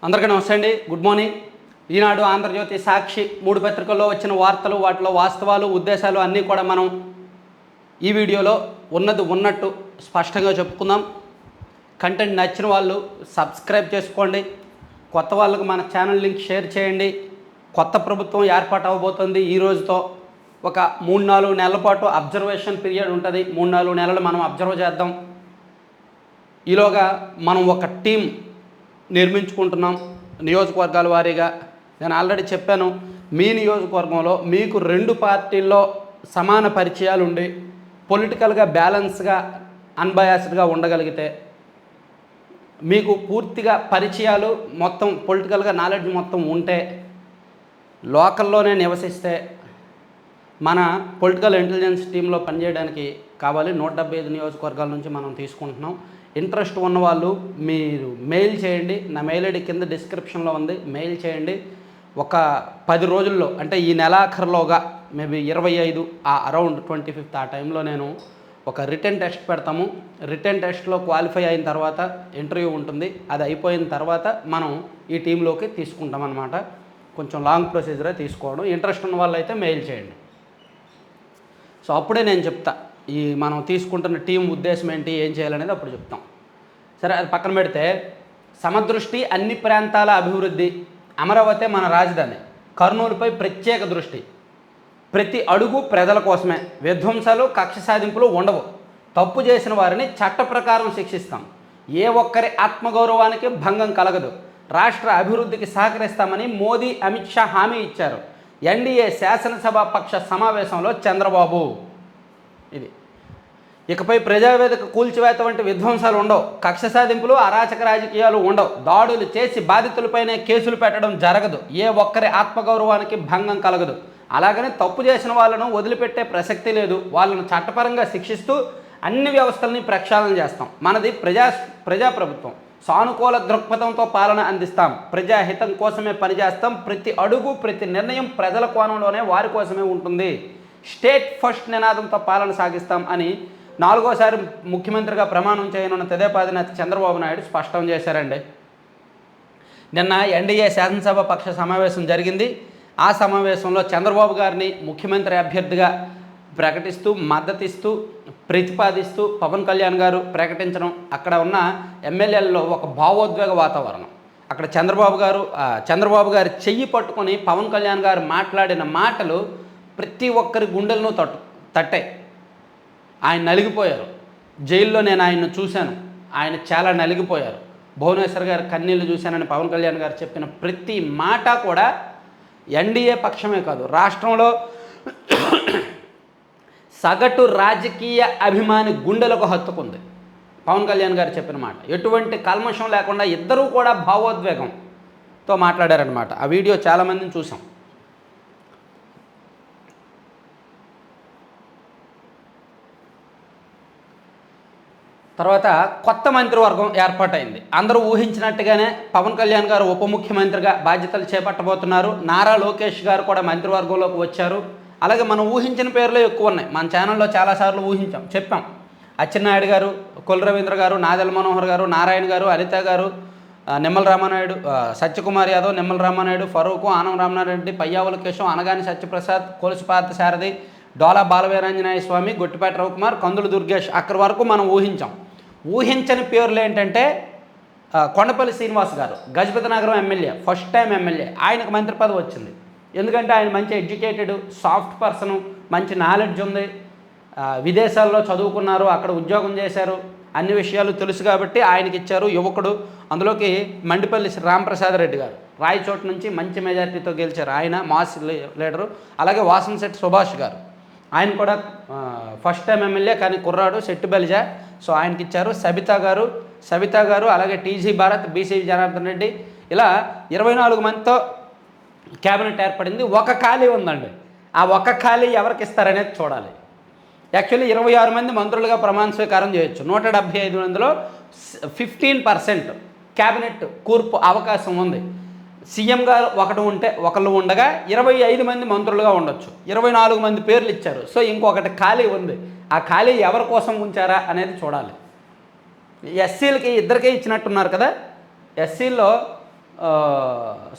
అందరికీ నమస్తే అండి. Good morning. ఈనాడు, ఆంధ్రజ్యోతి, సాక్షి 3 పత్రికల్లో వచ్చిన వార్తలు, వాటిలో వాస్తవాలు, ఉద్దేశాలు అన్నీ కూడా మనం ఈ వీడియోలో ఉన్నది ఉన్నట్టు స్పష్టంగా చెప్పుకుందాం. కంటెంట్ నచ్చిన వాళ్ళు సబ్స్క్రైబ్ చేసుకోండి. కొత్త వాళ్ళకు మన ఛానల్ లింక్ షేర్ చేయండి. కొత్త ప్రభుత్వం ఏర్పాటు అవ్వబోతుంది. ఈ రోజుతో ఒక 3-4 నెలల పాటు అబ్జర్వేషన్ పీరియడ్ ఉంటుంది. 3-4 నెలలు మనం అబ్జర్వ్ చేద్దాం. ఈలోగా మనం ఒక టీం నిర్మించుకుంటున్నాం నియోజకవర్గాల వారీగా. నేను ఆల్రెడీ చెప్పాను, మీ నియోజకవర్గంలో మీకు 2 పార్టీల్లో సమాన పరిచయాలు ఉండి పొలిటికల్గా బ్యాలెన్స్గా అన్బయాస్డ్గా ఉండగలిగితే, మీకు పూర్తిగా పరిచయాలు మొత్తం పొలిటికల్గా నాలెడ్జ్ మొత్తం ఉంటే, లోకల్లోనే నివసిస్తే మన పొలిటికల్ ఇంటెలిజెన్స్ టీంలో పనిచేయడానికి కావాలి. 175 నియోజకవర్గాల నుంచి మనం తీసుకుంటున్నాం. ఇంట్రెస్ట్ ఉన్నవాళ్ళు మీరు మెయిల్ చేయండి. నా మెయిల్ ఐడి కింద డిస్క్రిప్షన్లో ఉంది, మెయిల్ చేయండి. ఒక 10 రోజుల్లో, అంటే ఈ నెలాఖరులోగా, మేబీ 25 అరౌండ్ 25th ఆ టైంలో నేను ఒక రిటర్న్ టెస్ట్ పెడతాము. రిటర్న్ టెస్ట్లో క్వాలిఫై అయిన తర్వాత ఇంటర్వ్యూ ఉంటుంది. అది అయిపోయిన తర్వాత మనం ఈ టీంలోకి తీసుకుంటాం అన్నమాట. కొంచెం లాంగ్ ప్రొసీజరే తీసుకోవడం. ఇంట్రెస్ట్ ఉన్న వాళ్ళు అయితే మెయిల్ చేయండి. సో అప్పుడే నేను చెప్తా ఈ మనం తీసుకుంటున్న టీం ఉద్దేశం ఏంటి, ఏం చేయాలనేది అప్పుడు చెప్తాం. సరే, అది పక్కన పెడితే, సమదృష్టి, అన్ని ప్రాంతాల అభివృద్ధి, అమరావతి మన రాజధాని, కర్నూలుపై ప్రత్యేక దృష్టి, ప్రతి అడుగు ప్రజల కోసమే, విధ్వంసాలు, కక్ష సాధింపులు ఉండవు, తప్పు చేసిన వారిని చట్ట ప్రకారం శిక్షిస్తాం, ఏ ఒక్కరి ఆత్మగౌరవానికి భంగం కలగదు, రాష్ట్ర అభివృద్ధికి సహకరిస్తామని మోదీ, అమిత్ షా హామీ ఇచ్చారు. ఎన్డీఏ శాసనసభ పక్ష సమావేశంలో చంద్రబాబు. ఇది ఇకపై ప్రజావేదిక కూల్చివేత వంటి విధ్వంసాలు ఉండవు, కక్ష సాధింపులు, అరాచక రాజకీయాలు ఉండవు, దాడులు చేసి బాధితులపైనే కేసులు పెట్టడం జరగదు, ఏ ఒక్కరి ఆత్మగౌరవానికి భంగం కలగదు, అలాగని తప్పు చేసిన వాళ్ళను వదిలిపెట్టే ప్రసక్తి లేదు, వాళ్ళను చట్టపరంగా శిక్షిస్తూ అన్ని వ్యవస్థల్ని ప్రక్షాళన చేస్తాం. మనది ప్రజాప్రభుత్వం, సానుకూల దృక్పథంతో పాలన అందిస్తాం, ప్రజాహితం కోసమే పనిచేస్తాం, ప్రతి అడుగు ప్రతి నిర్ణయం ప్రజల కోణంలోనే వారి కోసమే ఉంటుంది, స్టేట్ ఫస్ట్ నినాదంతో పాలన సాగిస్తాం అని 4వసారి ముఖ్యమంత్రిగా ప్రమాణం చేయనున్న తెదేపా అధినేత చంద్రబాబు నాయుడు స్పష్టం చేశారండి. నిన్న ఎన్డీఏ శాసనసభ పక్ష సమావేశం జరిగింది. ఆ సమావేశంలో చంద్రబాబు గారిని ముఖ్యమంత్రి అభ్యర్థిగా ప్రకటిస్తూ, మద్దతిస్తూ, ప్రతిపాదిస్తూ పవన్ కళ్యాణ్ గారు ప్రకటించడం, అక్కడ ఉన్న ఎమ్మెల్యేలలో ఒక భావోద్వేగ వాతావరణం. అక్కడ చంద్రబాబు గారి చెయ్యి పట్టుకొని పవన్ కళ్యాణ్ గారు మాట్లాడిన మాటలు ప్రతి ఒక్కరి గుండెలను తట్టాయి. ఆయన నలిగిపోయారు. జైల్లో నేను ఆయన్ను చూశాను, ఆయన చాలా నలిగిపోయారు. భువనేశ్వర్ గారు కన్నీళ్లు చూశానని పవన్ కళ్యాణ్ గారు చెప్పిన ప్రతి మాట కూడా ఎన్డీఏ పక్షమే కాదు, రాష్ట్రంలో సగటు రాజకీయ అభిమాని గుండెలకు హత్తుకుంది. పవన్ కళ్యాణ్ గారు చెప్పిన మాట ఎటువంటి కల్మషం లేకుండా ఇద్దరూ కూడా భావోద్వేగంతో మాట్లాడారనమాట. ఆ వీడియో చాలామందిని చూసాం. తర్వాత కొత్త మంత్రివర్గం ఏర్పాటైంది. అందరూ ఊహించినట్టుగానే పవన్ కళ్యాణ్ గారు ఉప ముఖ్యమంత్రిగా బాధ్యతలు చేపట్టబోతున్నారు. నారా లోకేష్ గారు కూడా మంత్రివర్గంలోకి వచ్చారు. అలాగే మనం ఊహించిన పేర్లే ఎక్కువ ఉన్నాయి. మన ఛానల్లో చాలాసార్లు చెప్పాం. అచ్చెన్నాయుడు గారు, కొల్లు రవీంద్ర గారు, నాదెళ్ల మనోహర్ గారు, నారాయణ గారు, అనిత గారు, నిమ్మల రామానాయుడు, సత్యకుమార్ యాదవ్, నిమ్మల రామానాయుడు, ఫరూకు, ఆనం రామనారెడ్డి, పయ్యావుల కేశవ్, అనగాని సత్యప్రసాద్, కొలుసు పార్థసారథి, డోలా బాలవీరాంజనేయ స్వామి, గొట్టిపేట రవికుమార్, కందులు దుర్గేష్, అక్కడి వరకు మనం ఊహించని పేర్లు ఏంటంటే, కొండపల్లి శ్రీనివాస్ గారు, గజపతి నగరం ఎమ్మెల్యే, ఫస్ట్ టైం ఎమ్మెల్యే, ఆయనకు మంత్రి పదవి వచ్చింది. ఎందుకంటే ఆయన మంచి ఎడ్యుకేటెడ్, సాఫ్ట్ పర్సను, మంచి నాలెడ్జ్ ఉంది, విదేశాల్లో చదువుకున్నారు, అక్కడ ఉద్యోగం చేశారు, అన్ని విషయాలు తెలుసు కాబట్టి ఆయనకి ఇచ్చారు. యువకుడు. అందులోకి మండిపల్లి రామప్రసాద్ రెడ్డి గారు, రాయచోటు నుంచి మంచి మెజార్టీతో గెలిచారు, ఆయన మాస్ లీడరు. అలాగే వాసంశెట్టి సుభాష్ గారు, ఆయన కూడా ఫస్ట్ టైం ఎమ్మెల్యే, కానీ కుర్రాడు, శెట్టి బలిజా, సో ఆయనకి ఇచ్చారు. సబితా గారు, అలాగే టీజీ భారత్, బీసీ జనార్దన్ రెడ్డి, ఇలా 24 మందితో క్యాబినెట్ ఏర్పడింది. ఒక ఖాళీ ఉందండి. ఆ ఒక ఖాళీ ఎవరికి ఇస్తారనేది చూడాలి. యాక్చువల్లీ 26 మంది మంత్రులుగా ప్రమాణ స్వీకారం చేయొచ్చు. 175 మందిలో 15% క్యాబినెట్ కూర్పు అవకాశం ఉంది. సీఎం గారు ఒకళ్ళు ఉండగా 25 మంది మంత్రులుగా ఉండొచ్చు. 24 మంది పేర్లు ఇచ్చారు. సో ఇంకొకటి ఖాళీ ఉంది. ఆ ఖాళీ ఎవరి కోసం ఉంచారా అనేది చూడాలి. ఎస్సీలకి ఇద్దరికే ఇచ్చినట్టున్నారు కదా. ఎస్సీల్లో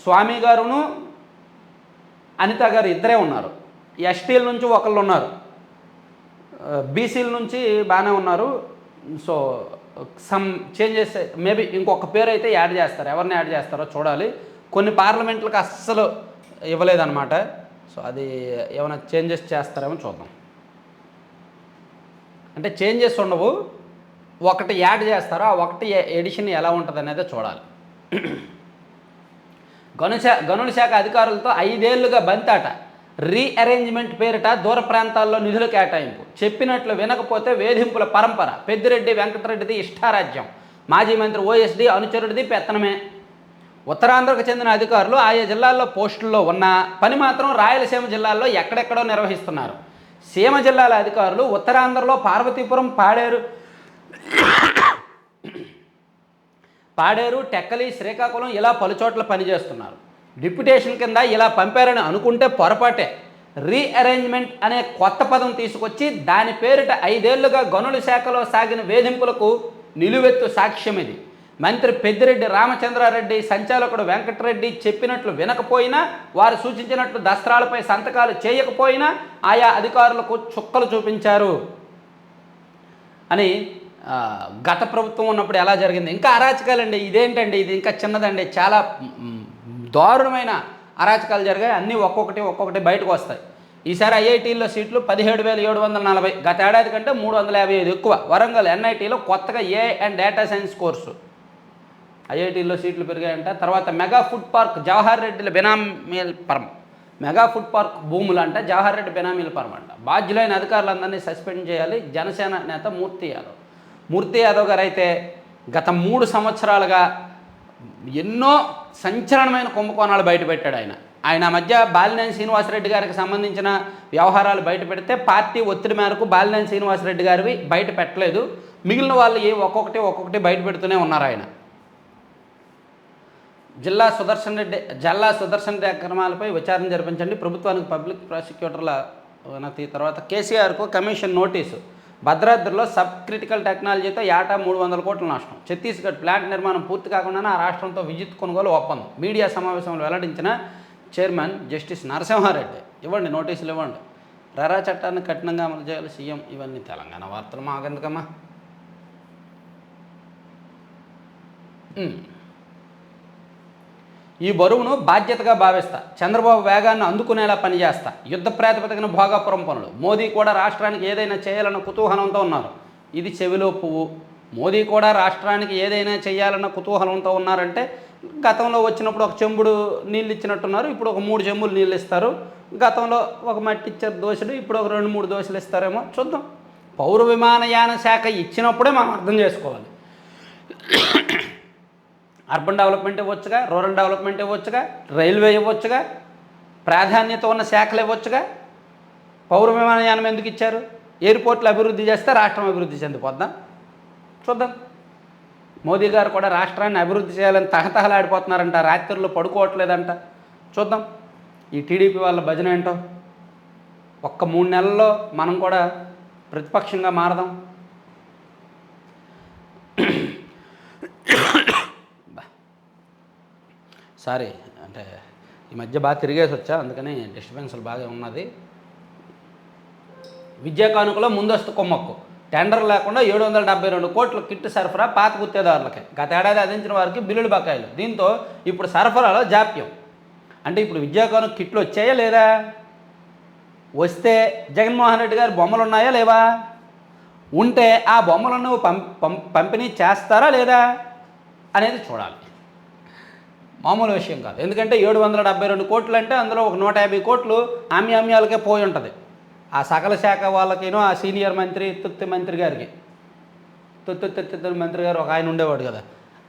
స్వామి గారును అనిత గారు ఇద్దరే ఉన్నారు. ఎస్టీల నుంచి ఒకళ్ళు ఉన్నారు, బీసీల నుంచి బాగానే ఉన్నారు. సో సమ్ చేంజెస్ మేబీ ఇంకొక పేరు అయితే యాడ్ చేస్తారు, ఎవరిని యాడ్ చేస్తారో చూడాలి. కొన్ని పార్లమెంట్లకు అస్సలు ఇవ్వలేదన్నమాట. సో అది ఏమైనా చేంజెస్ చేస్తారేమో చూద్దాం. అంటే చేంజెస్ ఉండవు, ఒకటి యాడ్ చేస్తారో ఆ ఒకటి ఎడిషన్ ఎలా ఉంటుంది అనేది చూడాలి. గనుల శాఖ అధికారులతో 5 ఏళ్లుగా బంతాట, రీఅరేంజ్మెంట్ పేరిట దూర ప్రాంతాల్లో నిధులు కేటాయింపు, చెప్పినట్లు వినకపోతే వేధింపుల పరంపర, పెద్దిరెడ్డి వెంకటరెడ్డిది ఇష్టారాజ్యం, మాజీ మంత్రి ఓఎస్డీ అనుచరుడిది పెత్తనమే. ఉత్తరాంధ్రకు చెందిన అధికారులు ఆయా జిల్లాల్లో పోస్టుల్లో ఉన్న పని మాత్రం రాయలసీమ జిల్లాల్లో ఎక్కడెక్కడో నిర్వహిస్తున్నారు. సీమ జిల్లాల అధికారులు ఉత్తరాంధ్రలో పార్వతీపురం, పాడేరు, టెక్కలి, శ్రీకాకుళం ఇలా పలుచోట్ల పనిచేస్తున్నారు. డిప్యుటేషన్ కింద ఇలా పంపారని అనుకుంటే పొరపాటే. రీఅరేంజ్మెంట్ అనే కొత్త పదం తీసుకొచ్చి దాని పేరిట 5 ఏళ్లుగా గనుల శాఖలో సాగిన వేధింపులకు నిలువెత్తు సాక్ష్యం ఇది. మంత్రి పెద్దిరెడ్డి రామచంద్రారెడ్డి, సంచాలకుడు వెంకటరెడ్డి చెప్పినట్లు వినకపోయినా, వారు సూచించినట్లు దస్త్రాలపై సంతకాలు చేయకపోయినా ఆయా అధికారులకు చుక్కలు చూపించారు అని గత ప్రభుత్వం ఉన్నప్పుడు ఎలా జరిగింది. ఇంకా అరాచకాలండి, ఇదేంటండి ఇది ఇంకా చిన్నదండి, చాలా దారుణమైన అరాచకాలు జరిగాయి. అన్నీ ఒక్కొక్కటి బయటకు వస్తాయి. ఈసారి ఐఐటీల్లో సీట్లు 17,740, గత ఏడాది కంటే 355 ఎక్కువ. వరంగల్ ఎన్ఐటీలో కొత్తగా AI and data science course ఐఐటీల్లో సీట్లు పెరిగాయంట. తర్వాత మెగా ఫుడ్ పార్క్ జవహర్ రెడ్డిల బెనామీల పరం, మెగా ఫుడ్ పార్క్ భూములు అంట జవహర్ రెడ్డి బెనామీల పరం అంట. బాధ్యులైన అధికారులందరినీ సస్పెండ్ చేయాలి. జనసేన నేత మూర్తి యాదవ్ గారు అయితే గత 3 సంవత్సరాలుగా ఎన్నో సంచలనమైన కుంభకోణాలు బయటపెట్టాడు. ఆయన మధ్య బాలినేని శ్రీనివాసరెడ్డి గారికి సంబంధించిన వ్యవహారాలు బయట పెడితే పార్టీ ఒత్తిడి మేరకు బాలినేని శ్రీనివాసరెడ్డి గారివి బయట పెట్టలేదు. మిగిలిన వాళ్ళు ఒక్కొక్కటి బయట పెడుతూనే ఉన్నారు. ఆయన జల్లా సుదర్శన్ రెడ్డి అక్రమాలపై విచారణ జరిపించండి, ప్రభుత్వానికి పబ్లిక్ ప్రాసిక్యూటర్ల వినతి. తర్వాత కేసీఆర్కు కమిషన్ నోటీసు, భద్రాద్రిలో సబ్ క్రిటికల్ టెక్నాలజీతో ఏటా 300 కోట్ల నష్టం, ఛత్తీస్గఢ్ ప్లాంట్ నిర్మాణం పూర్తి కాకుండానే ఆ రాష్ట్రంతో విద్యుత్ కొనుగోలు ఒప్పందం. మీడియా సమావేశంలో వెల్లడించిన చైర్మన్ జస్టిస్ నరసింహారెడ్డి. ఇవ్వండి, నోటీసులు ఇవ్వండి. రెరా చట్టాన్ని కఠినంగా అమలు చేయాలి సీఎం. ఇవన్నీ తెలంగాణ వార్తలు, మాకెందుకమ్మా. ఈ బరువును బాధ్యతగా భావిస్తా, చంద్రబాబు వేగాన్ని అందుకునేలా పనిచేస్తా, యుద్ధ ప్రాతిపదికన భోగాపురం పనులు. మోదీ కూడా రాష్ట్రానికి ఏదైనా చేయాలన్న కుతూహలంతో ఉన్నారు. ఇది చెవిలో పువ్వు. మోదీ కూడా రాష్ట్రానికి ఏదైనా చేయాలన్న కుతూహలంతో ఉన్నారంటే, గతంలో వచ్చినప్పుడు ఒక చెంబుడు నీళ్ళు ఇచ్చినట్టున్నారు, ఇప్పుడు ఒక 3 చెంబులు నీళ్ళు ఇస్తారు. గతంలో ఒక మట్టి ఇచ్చారు దోశలు, ఇప్పుడు ఒక 2-3 దోశలు ఇస్తారేమో చూద్దాం. పౌర విమానయాన శాఖ ఇచ్చినప్పుడే మనం అర్థం చేసుకోవాలి. అర్బన్ డెవలప్మెంట్ ఇవ్వచ్చుగా, రూరల్ డెవలప్మెంట్ ఇవ్వచ్చుగా, రైల్వే ఇవ్వచ్చుగా, ప్రాధాన్యత ఉన్న శాఖలు ఇవ్వచ్చుగా. పౌర విమానయానం ఎందుకు ఇచ్చారు? ఎయిర్పోర్ట్లు అభివృద్ధి చేస్తే రాష్ట్రం అభివృద్ధి చెందిపోద్దాం. చూద్దాం. మోదీ గారు కూడా రాష్ట్రాన్ని అభివృద్ధి చేయాలని తహతహలాడిపోతున్నారంట, రాత్రుల్లో పడుకోవట్లేదంట. చూద్దాం ఈ టీడీపీ వాళ్ళ భజన ఏంటో. ఒక్క 3 నెలల్లో మనం కూడా ప్రతిపక్షంగా మారదాం. సారీ, అంటే ఈ మధ్య బాగా తిరిగేసి వచ్చా, అందుకని డిస్టర్బెన్స్లు బాగా ఉన్నది. విద్యా కానుకలో ముందస్తు కొమ్మక్కు, టెండర్ లేకుండా 772 కోట్ల కిట్ సరఫరా పాత గుత్తేదారులకే. గత ఏడాది అందించిన వారికి బిల్లులు బకాయిలు. దీంతో ఇప్పుడు సరఫరాలో జాప్యం. అంటే ఇప్పుడు విద్యా కానుక కిట్లు వచ్చాయా లేదా? వస్తే జగన్మోహన్ రెడ్డి గారి బొమ్మలు ఉన్నాయా లేవా? ఉంటే ఆ బొమ్మలను పంపిణీ చేస్తారా లేదా అనేది చూడాలి. మామూలు విషయం కాదు. ఎందుకంటే 772 కోట్లు అంటే అందులో ఒక 150 కోట్లు ఆమ్యామ్యాలకే పోయి ఉంటుంది. ఆ సకల శాఖ వాళ్ళకినో ఆ సీనియర్ మంత్రి తుత్తి మంత్రి గారికి, తుత్తి మంత్రి గారు ఒక ఆయన ఉండేవాడు కదా,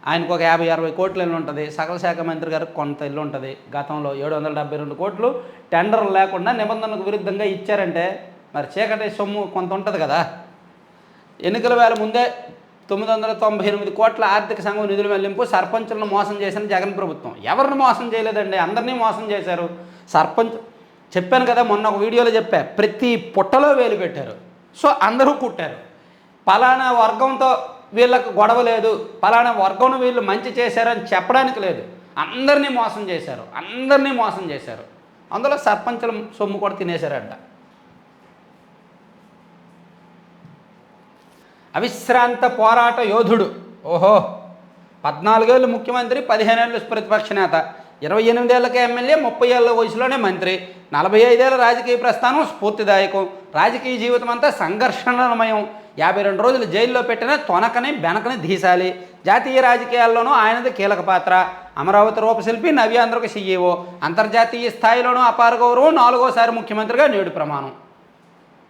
ఆయనకు ఒక 50-60 కోట్లు ఇల్లు ఉంటుంది. సకల శాఖ మంత్రి గారికి కొంత ఇల్లు ఉంటుంది. గతంలో 772 కోట్లు టెండర్లు లేకుండా నిబంధనలకు విరుద్ధంగా ఇచ్చారంటే మరి చీకటి సొమ్ము కొంత ఉంటుంది కదా. ఎన్నికల వేళ ముందే 998 కోట్ల ఆర్థిక సంఘం నిధులు వెల్లింపు, సర్పంచులను మోసం చేసిన జగన్ ప్రభుత్వం. ఎవరిని మోసం చేయలేదండి, అందరినీ మోసం చేశారు. సర్పంచ్ చెప్పాను కదా, మొన్న ఒక వీడియోలో చెప్పా, ప్రతి పుట్టలో వేలు పెట్టారు. సో అందరూ కుట్టారు. పలానా వర్గంతో వీళ్ళకు గొడవ లేదు, పలానా వర్గం వీళ్ళు మంచి చేశారని చెప్పడానికి లేదు. అందరినీ మోసం చేశారు. అందులో సర్పంచుల సొమ్ము కూడా తినేశారంట. అవిశ్రాంత పోరాట యోధుడు. ఓహో, 14 ఏళ్ళు ముఖ్యమంత్రి, 15 ఏళ్ళు ప్రతిపక్ష నేత, 28 ఏళ్ళకే ఎమ్మెల్యే, 30 ఏళ్ళ వయసులోనే మంత్రి, 45 ఏళ్ళ రాజకీయ ప్రస్థానం స్ఫూర్తిదాయకం, రాజకీయ జీవితం అంతా సంఘర్షణమయం, 52 రోజులు జైల్లో పెట్టిన తొనకని బెనకని ధీశాలి, జాతీయ రాజకీయాల్లోనూ ఆయనది కీలక పాత్ర, అమరావతి రూపశిల్పి, నవ్యాంధ్రకు సీఈఓ, అంతర్జాతీయ స్థాయిలోనూ అపార గౌరవం, 4వసారి ముఖ్యమంత్రిగా నేడు ప్రమాణం.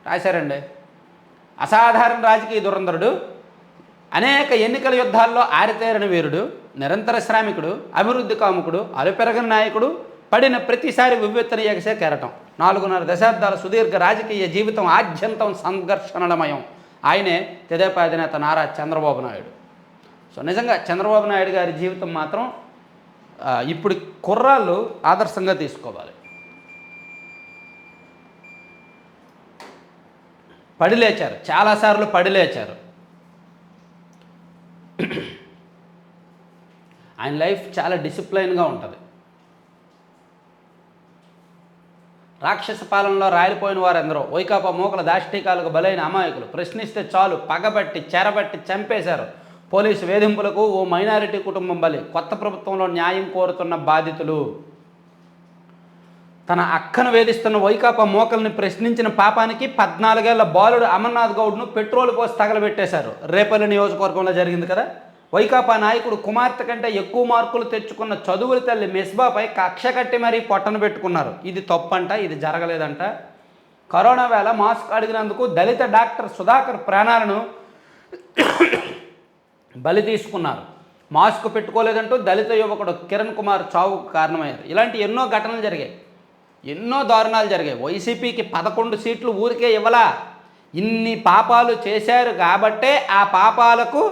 రాశారండి. అసాధారణ రాజకీయ దురంధరుడు, అనేక ఎన్నికల యుద్ధాల్లో ఆరితేరిన వీరుడు, నిరంతర శ్రామికుడు, అభివృద్ధి కాముకుడు, అలుపెరగని నాయకుడు, పడిన ప్రతిసారి వివ్వెత్తున ఎగసే కెరటం, 4.5 దశాబ్దాల సుదీర్ఘ రాజకీయ జీవితం ఆద్యంతం సంఘర్షణలమయం. ఆయనే తెదేపా అధినేత నారా చంద్రబాబు నాయుడు. సో నిజంగా చంద్రబాబు నాయుడు గారి జీవితం మాత్రం ఇప్పుడు కుర్రాళ్ళు ఆదర్శంగా తీసుకోవాలి. పడిలేచారు, చాలాసార్లు పడిలేచారు. ఆయన లైఫ్ చాలా డిసిప్లైన్గా ఉంటుంది. రాక్షస పాలనలో రాలిపోయిన వారెందరో, వైకాపా మూకల దాష్టీకాలకు బలైన అమాయకులు, ప్రశ్నిస్తే చాలు పగబట్టి చెరబట్టి చంపేశారు. పోలీసు వేధింపులకు ఓ మైనారిటీ కుటుంబం బలి, కొత్త ప్రభుత్వంలో న్యాయం కోరుతున్న బాధితులు. తన అక్కను వేధిస్తున్న వైకాపా మోకల్ని ప్రశ్నించిన పాపానికి 14 ఏళ్ల బాలుడు అమర్నాథ్ గౌడ్ను పెట్రోల్ పోసి తగలబెట్టేశారు. రేపల్లి నియోజకవర్గంలో జరిగింది కదా. వైకాపా నాయకుడు కుమార్తె కంటే ఎక్కువ మార్కులు తెచ్చుకున్న చదువుల తల్లి మెస్బాపై కక్ష కట్టి మరీ పొట్టను పెట్టుకున్నారు. ఇది తప్పంట, ఇది జరగలేదంట. కరోనా వేళ మాస్క్ అడిగినందుకు దళిత డాక్టర్ సుధాకర్ ప్రాణాలను బలి తీసుకున్నారు. మాస్క్ పెట్టుకోలేదంటూ దళిత యువకుడు కిరణ్ కుమార్ చావుకు కారణమయ్యారు. ఇలాంటి ఎన్నో ఘటనలు జరిగాయి, ఎన్నో దారుణాలు జరిగాయి. వైసీపీకి 11 సీట్లు ఊరికే ఇవ్వలా. ఇన్ని పాపాలు చేశారు కాబట్టే ఆ పాపాలకు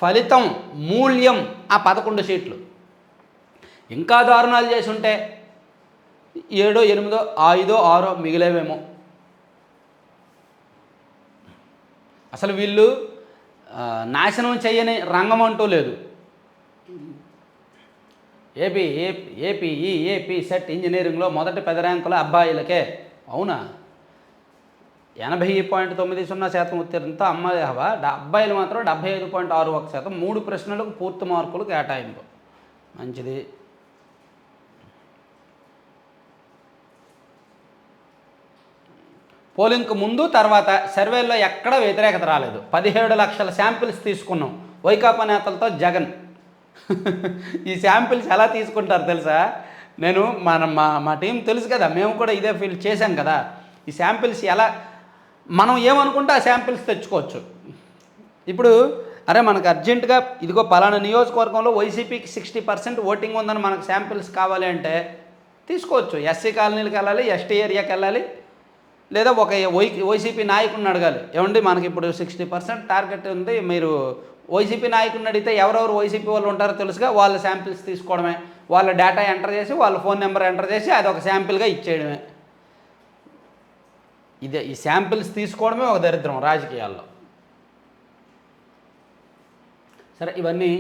ఫలితం, మూల్యం ఆ 11 సీట్లు. ఇంకా దారుణాలు చేసి ఉంటే 7, 8, 5, 6 మిగిలేవేమో. అసలు వీళ్ళు నాశనం చేయని రంగం అంటూ లేదు. ఏపీ సెట్ ఇంజనీరింగ్లో మొదటి 10 ర్యాంకుల అబ్బాయిలకే. అవునా? 80.90% ఉత్తీర్ణంతో అమ్మాయి హవా, అబ్బాయిలు మాత్రం 75.61%. 3 ప్రశ్నలకు పూర్తి మార్కులు కేటాయింపు. మంచిది. పోలింగ్కు ముందు తర్వాత సర్వేల్లో ఎక్కడ వ్యతిరేకత రాలేదు. 17 లక్షల శాంపిల్స్ తీసుకున్నాం. వైకాపా నేతలతో జగన్. ఈ శాంపిల్స్ ఎలా తీసుకుంటారు తెలుసా? నేను మా టీం తెలుసు కదా, మేము కూడా ఇదే ఫీల్ చేశాం కదా. ఈ శాంపిల్స్ ఎలా మనం ఏమనుకుంటే ఆ శాంపిల్స్ తెచ్చుకోవచ్చు. ఇప్పుడు అరే మనకు అర్జెంటుగా ఇదిగో పలానా నియోజకవర్గంలో వైసీపీకి 60% ఓటింగ్ ఉందని మనకు శాంపిల్స్ కావాలి అంటే తీసుకోవచ్చు. ఎస్సీ కాలనీలకు వెళ్ళాలి, ఎస్టీ ఏరియాకి వెళ్ళాలి, లేదా ఒక వైసీపీ నాయకుడిని అడగాలి. ఏమండి మనకి ఇప్పుడు 60% టార్గెట్ ఉంది, మీరు వైసీపీ నాయకుడిని అడిగితే ఎవరెవరు వైసీపీ వాళ్ళు ఉంటారో తెలుసుగా, వాళ్ళ శాంపిల్స్ తీసుకోవడమే, వాళ్ళ డేటా ఎంటర్ చేసి వాళ్ళ ఫోన్ నెంబర్ ఎంటర్ చేసి అది ఒక శాంపిల్గా ఇచ్చేయడమే. ఇదే ఈ శాంపిల్స్ తీసుకోవడమే ఒక దరిద్రం రాజకీయాల్లో. సరే, ఇవన్నీ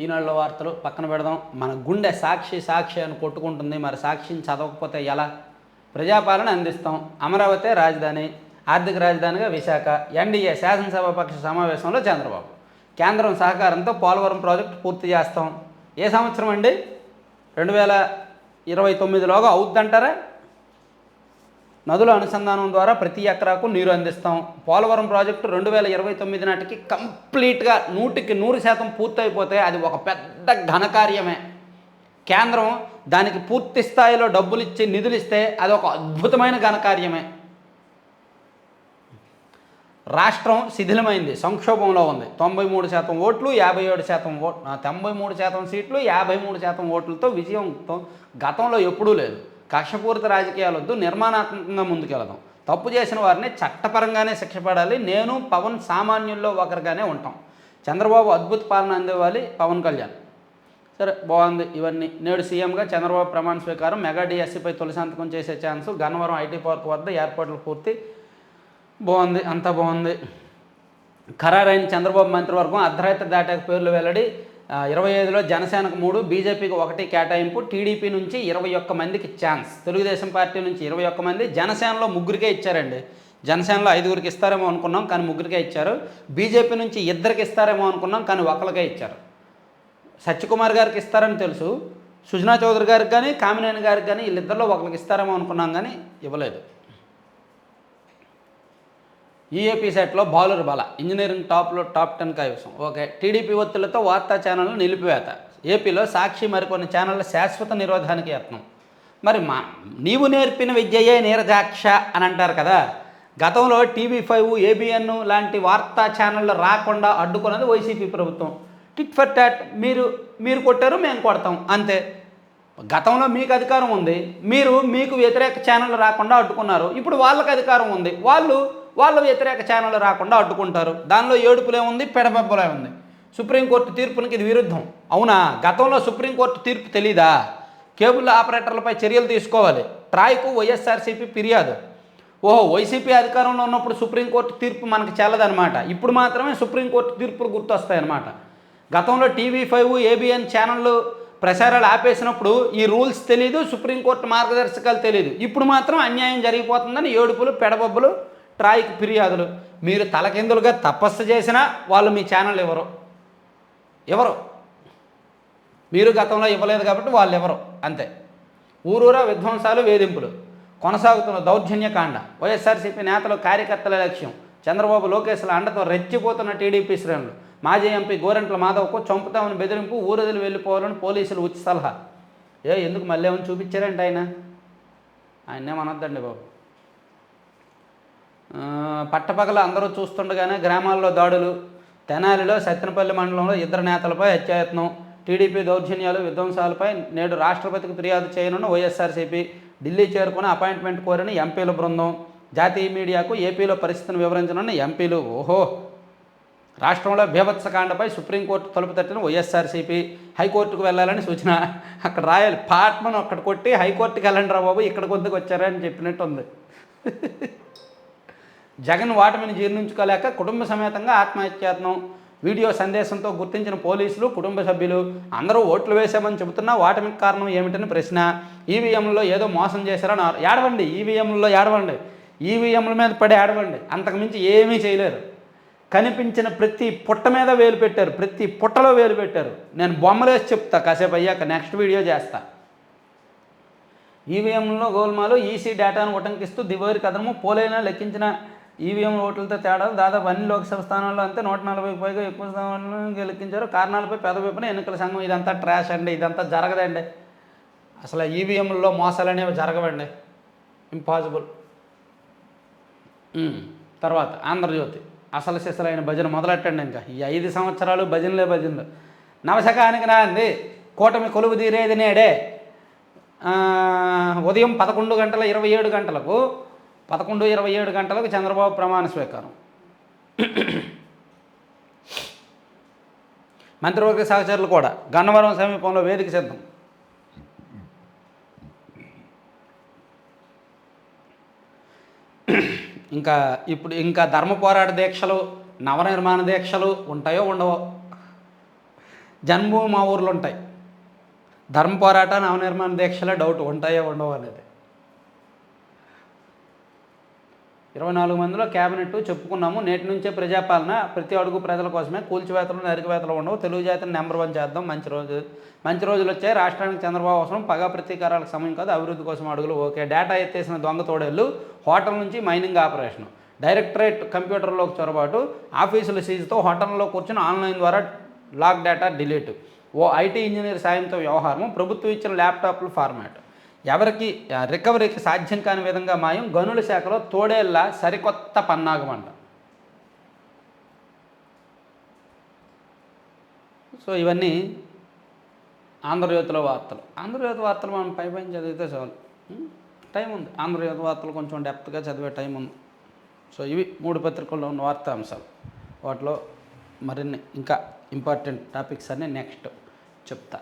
ఈనాడులో వార్తలు పక్కన పెడదాం. మన గుండె సాక్షి అని కొట్టుకుంటుంది. మరి సాక్షిని చదవకపోతే ఎలా? ప్రజాపాలన అందిస్తాం, అమరావతి రాజధాని, ఆర్థిక రాజధానిగా విశాఖ, ఎన్డీఏ శాసనసభాపక్ష సమావేశంలో చంద్రబాబు, కేంద్రం సహకారంతో పోలవరం ప్రాజెక్టు పూర్తి చేస్తాం. ఏ సంవత్సరం అండి? 2029లోగా అవుద్దంటారా? నదుల అనుసంధానం ద్వారా ప్రతి ఎకరాకు నీరు అందిస్తాం. పోలవరం ప్రాజెక్టు 2029 నాటికి కంప్లీట్గా 100% పూర్తయిపోతే అది ఒక పెద్ద ఘనకార్యమే. కేంద్రం దానికి పూర్తి స్థాయిలో డబ్బులు ఇచ్చి నిధులు ఇస్తే అది ఒక అద్భుతమైన ఘనకార్యమే. రాష్ట్రం శిథిలమైంది, సంక్షోభంలో ఉంది. 93% ఓట్లు, 57% 93% సీట్లు, 53% ఓట్లతో విజయంతో గతంలో ఎప్పుడూ లేదు. కక్షపూరిత రాజకీయాలు వద్దు, నిర్మాణాత్మకంగా ముందుకెళ్దాం. తప్పు చేసిన వారిని చట్టపరంగానే శిక్ష పడాలి. నేను పవన్ సామాన్యుల్లో ఒకరిగానే ఉంటాం. చంద్రబాబు అద్భుత పాలన అందివ్వాలి. పవన్ కళ్యాణ్. సరే, బాగుంది. ఇవన్నీ నేడు సీఎంగా చంద్రబాబు ప్రమాణ స్వీకారం, మెగా డిఎస్సీపై తొలి సంతకం చేసే ఛాన్సు, గన్నవరం ఐటీ పార్క్ వద్ద ఏర్పాట్లు పూర్తి. బాగుంది, అంతా బాగుంది. ఖరారైన చంద్రబాబు మంత్రివర్గం, అర్ధరాత్రి దాటాక పేర్లు వెల్లడి. 25లో జనసేనకు 3, బీజేపీకి 1 కేటాయింపు, టీడీపీ నుంచి 21 మందికి ఛాన్స్, తెలుగుదేశం పార్టీ నుంచి 21 మంది, జనసేనలో 3కే ఇచ్చారండి. జనసేనలో 5గురికి ఇస్తారేమో అనుకున్నాం కానీ 3కే ఇచ్చారు. బీజేపీ నుంచి 2కి ఇస్తారేమో అనుకున్నాం కానీ 1కే ఇచ్చారు. సత్యకుమార్ గారికి ఇస్తారని తెలుసు, సుజనా చౌదరి గారికి కానీ కామినేని గారికి కానీ వీళ్ళిద్దరిలో ఒకరికి ఇస్తారేమో అనుకున్నాం కానీ ఇవ్వలేదు. ఈఏపీ సెట్లో బాలురు బల, ఇంజనీరింగ్ టాప్ 10 కైవసం. ఓకే. టీడీపీ ఒత్తిళ్లతో వార్తా ఛానళ్లు నిలిపివేత, ఏపీలో సాక్షి మరికొన్ని ఛానళ్ల శాశ్వత నిరోధానికి యత్నం. మరి నీవు నేర్పిన విద్యయే నీరజాక్ష అని అంటారు కదా. గతంలో TV5, ABN లాంటి వార్తా ఛానళ్ళు రాకుండా అడ్డుకున్నది వైసీపీ ప్రభుత్వం. టిట్ ఫర్ టాట్, మీరు కొట్టారు మేము కొడతాం అంతే. గతంలో మీకు అధికారం ఉంది, మీకు వ్యతిరేక ఛానళ్ళు రాకుండా అడ్డుకున్నారు. ఇప్పుడు వాళ్ళకి అధికారం ఉంది, వాళ్ళ వ్యతిరేక ఛానళ్ళు రాకుండా అడ్డుకుంటారు. దానిలో ఏడుపులే ఉంది, పెడబెబ్బలే ఉంది. సుప్రీంకోర్టు తీర్పునికి ఇది విరుద్ధం. అవునా? గతంలో సుప్రీంకోర్టు తీర్పు తెలీదా? కేబుల్ ఆపరేటర్లపై చర్యలు తీసుకోవాలి, ట్రాయ్కు వైఎస్ఆర్సీపీ ఫిర్యాదు. ఓహో, వైసీపీ అధికారంలో ఉన్నప్పుడు సుప్రీంకోర్టు తీర్పు మనకు చెల్లదనమాట. ఇప్పుడు మాత్రమే సుప్రీంకోర్టు తీర్పులు గుర్తొస్తాయన్నమాట. గతంలో TV5, ABN ఛానళ్ళు ప్రసారాలు ఆపేసినప్పుడు ఈ రూల్స్ తెలీదు, సుప్రీంకోర్టు మార్గదర్శకాలు తెలీదు. ఇప్పుడు మాత్రం అన్యాయం జరిగిపోతుందని ఏడుపులు, పెడబొబ్బలు, ట్రాయ్కి ఫిర్యాదులు. మీరు తలకిందులుగా తపస్సు చేసినా వాళ్ళు మీ ఛానల్ ఎవరు మీరు గతంలో ఇవ్వలేదు కాబట్టి వాళ్ళు ఎవరు అంతే. ఊరూరా విధ్వంసాలు, వేధింపులు, కొనసాగుతున్న దౌర్జన్యకాండ, వైఎస్ఆర్సీపీ నేతలు కార్యకర్తల లక్ష్యం, చంద్రబాబు లోకేశ్ల అండతో రెచ్చిపోతున్న టీడీపీ శ్రేణులు, మాజీ ఎంపీ గోరంట్ల మాధవ్కు చంపుతామని బెదిరింపు, ఊరదిలి వెళ్ళిపోవాలని పోలీసులు ఉచిత సలహా. ఎందుకు మళ్ళీ ఏమని చూపించారంటే ఆయన్నేమనొద్దండి బాబు. పట్టపగల అందరూ చూస్తుండగానే గ్రామాల్లో దాడులు, తెనాలిలో సత్తెనపల్లి మండలంలో 2 నేతలపై హత్యాయత్నం, టీడీపీ దౌర్జన్యాలు, విధ్వంసాలపై నేడు రాష్ట్రపతికి ఫిర్యాదు చేయనున్న వైఎస్ఆర్సీపీ, ఢిల్లీ చేరుకుని అపాయింట్మెంట్ కోరిన ఎంపీల బృందం, జాతీయ మీడియాకు ఏపీలో పరిస్థితిని వివరించనున్న ఎంపీలు. ఓహో, రాష్ట్రంలో బీభత్సకాండపై సుప్రీంకోర్టు తలుపు తట్టిన వైఎస్ఆర్సీపీ, హైకోర్టుకు వెళ్ళాలని సూచన. అక్కడ రాయాలి, పాట్మను అక్కడ కొట్టి హైకోర్టుకి వెళ్ళండి రా బాబు, ఇక్కడ కొద్దికి వచ్చారని చెప్పినట్టు ఉంది. జగన్ వాటమిని జీర్ణించుకోలేక కుటుంబ సమేతంగా ఆత్మహత్యాయత్నం, వీడియో సందేశంతో గుర్తించిన పోలీసులు, కుటుంబ సభ్యులు. అందరూ ఓట్లు వేసామని చెబుతున్నా వాటమికి కారణం ఏమిటని ప్రశ్న. ఈవీఎంలలో ఏదో మోసం చేశారని ఏడవండి, ఈవీఎంలలో ఏడవండి, ఈవీఎంల మీద పడి ఏడవండి, అంతకుమించి ఏమీ చేయలేరు. కనిపించిన ప్రతి పుట్ట మీద వేలు పెట్టారు, ప్రతి పుట్టలో వేలు పెట్టారు. నేను బొమ్మలేసి చెప్తా కాసేపు అయ్యాక, నెక్స్ట్ వీడియో చేస్తా. ఈవీఎంలో గోల్మాలు, ఈసీ డేటాను ఉటంకిస్తూ దివారి కథనము, పోలైనా లెక్కించిన ఈవీఎం ఓట్లతో తేడాలు, దాదాపు అన్ని లోక్సభ స్థానాల్లో అంతే 140కి పైగా ఎక్కువ స్థానాలను లెక్కించారు. కారణాలపై పెదవిపన ఎన్నికల సంఘం. ఇదంతా ట్రాష్ అండి, ఇదంతా జరగదండి. అసలు ఈవీఎంలలో మోసాలు అనేవి జరగవండి, ఇంపాసిబుల్. తర్వాత ఆంధ్రజ్యోతి, అసలు సిసలైన భజన మొదలెట్టండి. ఇంకా ఈ 5 సంవత్సరాలు భజనలు. నవశకానికి నాంది, కూటమి కొలువు తీరేది నేడే. ఉదయం 11:27 గంటలకు 11:27 గంటలకు చంద్రబాబు ప్రమాణ స్వీకారం. మంత్రివర్గ సహచరులు కూడా గన్నవరం సమీపంలో వేదిక సిద్ధం. ఇంకా ధర్మ పోరాట దీక్షలు, నవనిర్మాణ దీక్షలు ఉంటాయో ఉండవో. జన్మభూమి మా ఊర్లో ఉంటాయి. ధర్మ పోరాట, నవనిర్మాణ దీక్షలే డౌట్, ఉంటాయో ఉండవో అనేది. 24 మందిలో క్యాబినెట్ చెప్పుకున్నాము. నేటి నుంచే ప్రజాపాలన, ప్రతి అడుగు ప్రజల కోసమే, కూల్చివేతలు, నరికివేతలు ఉండవు, తెలుగు జాతిని నెంబర్ 1 చేద్దాం. మంచి రోజులు వచ్చాయి. రాష్ట్రానికి చంద్రబాబు అవసరం, పగా ప్రతీకారాలకు సమయం కాదు, అభివృద్ధి కోసం అడుగులు. ఓకే. డేటా ఎత్తేసిన దొంగ తోడేళ్ళు, హోటల్ నుంచి మైనింగ్ ఆపరేషన్, డైరెక్టరేట్ కంప్యూటర్లోకి చొరబాటు, ఆఫీసుల సీజుతో హోటల్లో కూర్చొని ఆన్లైన్ ద్వారా లాక్ డేటా డిలీట్, ఓ ఐటీ ఇంజనీర్ సాయంతో వ్యవహారం, ప్రభుత్వం ఇచ్చిన ల్యాప్టాప్లు ఫార్మాట్, ఎవరికి రికవరీకి సాధ్యం కాని విధంగా మాయం, గనుల శాఖలో తోడేళ్ళ సరికొత్త పన్నాగమంట. సో ఇవన్నీ ఆంధ్రజ్యోతిలో వార్తలు. ఆంధ్రజ్యోతి వార్తలు మనం పైన చదివితే చాలు, టైం ఉంది. ఆంధ్రజ్యోతి వార్తలు కొంచెం డెప్త్గా చదివే టైం ఉంది. సో ఇవి 3 పత్రికల్లో ఉన్న వార్తా అంశాలు. వాటిలో మరిన్ని ఇంకా ఇంపార్టెంట్ టాపిక్స్ అన్నీ నెక్స్ట్ చెప్తా.